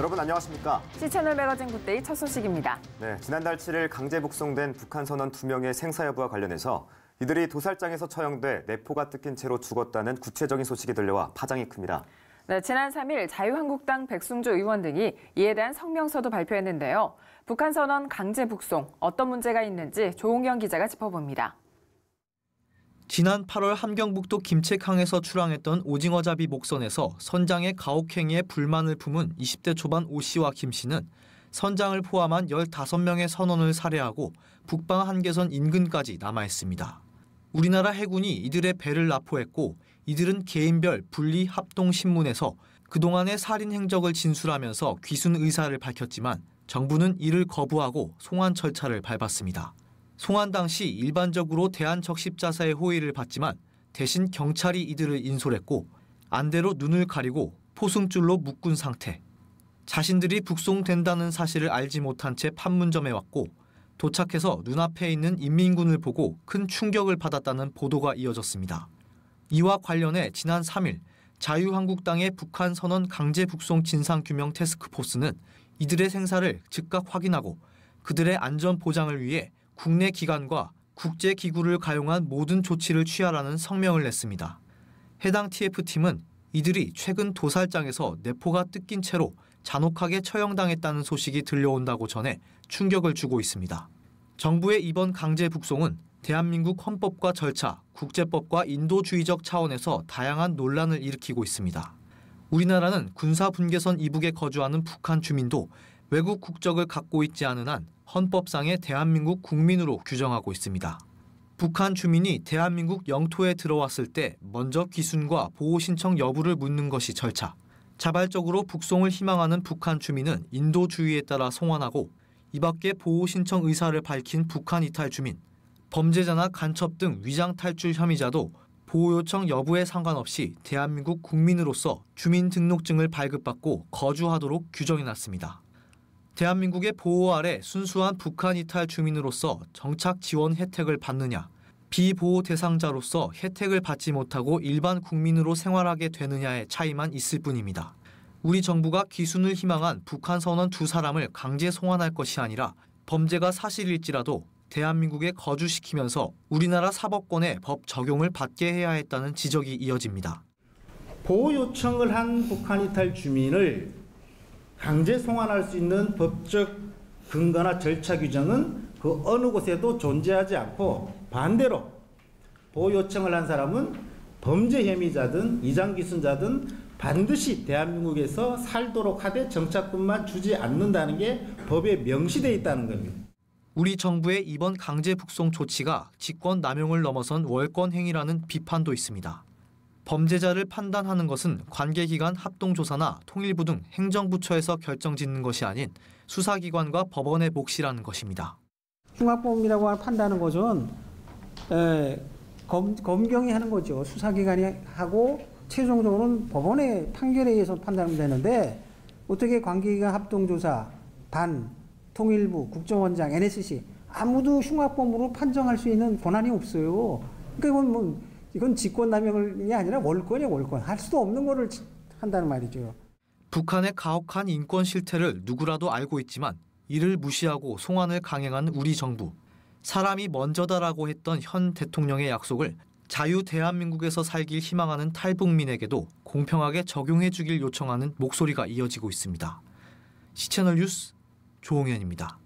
여러분 안녕하십니까? C채널 매거진 굿데이 첫 소식입니다. 네, 지난달 7일 강제 북송된 북한 선원 2명의 생사 여부와 관련해서 이들이 도살장에서 처형돼 내포가 뜯긴 채로 죽었다는 구체적인 소식이 들려와 파장이 큽니다. 네, 지난 3일 자유한국당 백승주 의원 등이 이에 대한 성명서도 발표했는데요. 북한 선원 강제 북송, 어떤 문제가 있는지 조홍영 기자가 짚어봅니다. 지난 8월 함경북도 김책항에서 출항했던 오징어잡이 목선에서 선장의 가혹행위에 불만을 품은 20대 초반 오 씨와 김 씨는 선장을 포함한 15명의 선원을 살해하고 북방 한계선 인근까지 남하했습니다. 우리나라 해군이 이들의 배를 납포했고 이들은 개인별 분리 합동 신문에서 그동안의 살인 행적을 진술하면서 귀순 의사를 밝혔지만 정부는 이를 거부하고 송환 절차를 밟았습니다. 송환 당시 일반적으로 대한적십자사의 호의를 받지만 대신 경찰이 이들을 인솔했고 안대로 눈을 가리고 포승줄로 묶은 상태. 자신들이 북송된다는 사실을 알지 못한 채 판문점에 왔고 도착해서 눈앞에 있는 인민군을 보고 큰 충격을 받았다는 보도가 이어졌습니다. 이와 관련해 지난 3일 자유한국당의 북한 선원 강제 북송 진상규명 태스크포스는 이들의 생사를 즉각 확인하고 그들의 안전 보장을 위해 국내 기관과 국제기구를 가용한 모든 조치를 취하라는 성명을 냈습니다. 해당 TF팀은 이들이 최근 도살장에서 내포가 뜯긴 채로 잔혹하게 처형당했다는 소식이 들려온다고 전해 충격을 주고 있습니다. 정부의 이번 강제 북송은 대한민국 헌법과 절차, 국제법과 인도주의적 차원에서 다양한 논란을 일으키고 있습니다. 우리나라는 군사분계선 이북에 거주하는 북한 주민도 외국 국적을 갖고 있지 않은 한 헌법상의 대한민국 국민으로 규정하고 있습니다. 북한 주민이 대한민국 영토에 들어왔을 때 먼저 귀순과 보호 신청 여부를 묻는 것이 절차. 자발적으로 북송을 희망하는 북한 주민은 인도주의에 따라 송환하고 이 밖에 보호 신청 의사를 밝힌 북한 이탈 주민, 범죄자나 간첩 등 위장 탈출 혐의자도 보호 요청 여부에 상관없이 대한민국 국민으로서 주민등록증을 발급받고 거주하도록 규정해놨습니다. 대한민국의 보호 아래 순수한 북한 이탈 주민으로서 정착 지원 혜택을 받느냐, 비보호 대상자로서 혜택을 받지 못하고 일반 국민으로 생활하게 되느냐의 차이만 있을 뿐입니다. 우리 정부가 귀순을 희망한 북한 선원 2사람을 강제 송환할 것이 아니라 범죄가 사실일지라도 대한민국에 거주시키면서 우리나라 사법권의 법 적용을 받게 해야 했다는 지적이 이어집니다. 보호 요청을 한 북한 이탈 주민을 강제 송환할 수 있는 법적 근거나 절차 규정은 그 어느 곳에도 존재하지 않고 반대로 보호 요청을 한 사람은 범죄 혐의자든 이장귀순자든 반드시 대한민국에서 살도록 하되 정착권만 주지 않는다는 게 법에 명시되어 있다는 겁니다. 우리 정부의 이번 강제 북송 조치가 직권 남용을 넘어선 월권 행위라는 비판도 있습니다. 범죄자를 판단하는 것은 관계기관 합동조사나 통일부 등 행정부처에서 결정짓는 것이 아닌 수사기관과 법원의 몫이라는 것입니다. 흉악범이라고 판단하는 것은 검경이 하는 거죠. 수사기관이 하고 최종적으로는 법원의 판결에 의해서 판단하면 되는데 어떻게 관계기관 합동조사, 단, 통일부, 국정원장, NSC 아무도 흉악범으로 판정할 수 있는 권한이 없어요. 그러니까 이건 직권남용이 아니라 월권이에요, 월권. 할 수도 없는 거를 한다는 말이죠. 북한의 가혹한 인권 실태를 누구라도 알고 있지만 이를 무시하고 송환을 강행한 우리 정부. 사람이 먼저다라고 했던 현 대통령의 약속을 자유 대한민국에서 살길 희망하는 탈북민에게도 공평하게 적용해 주길 요청하는 목소리가 이어지고 있습니다. C채널 뉴스 조홍현입니다.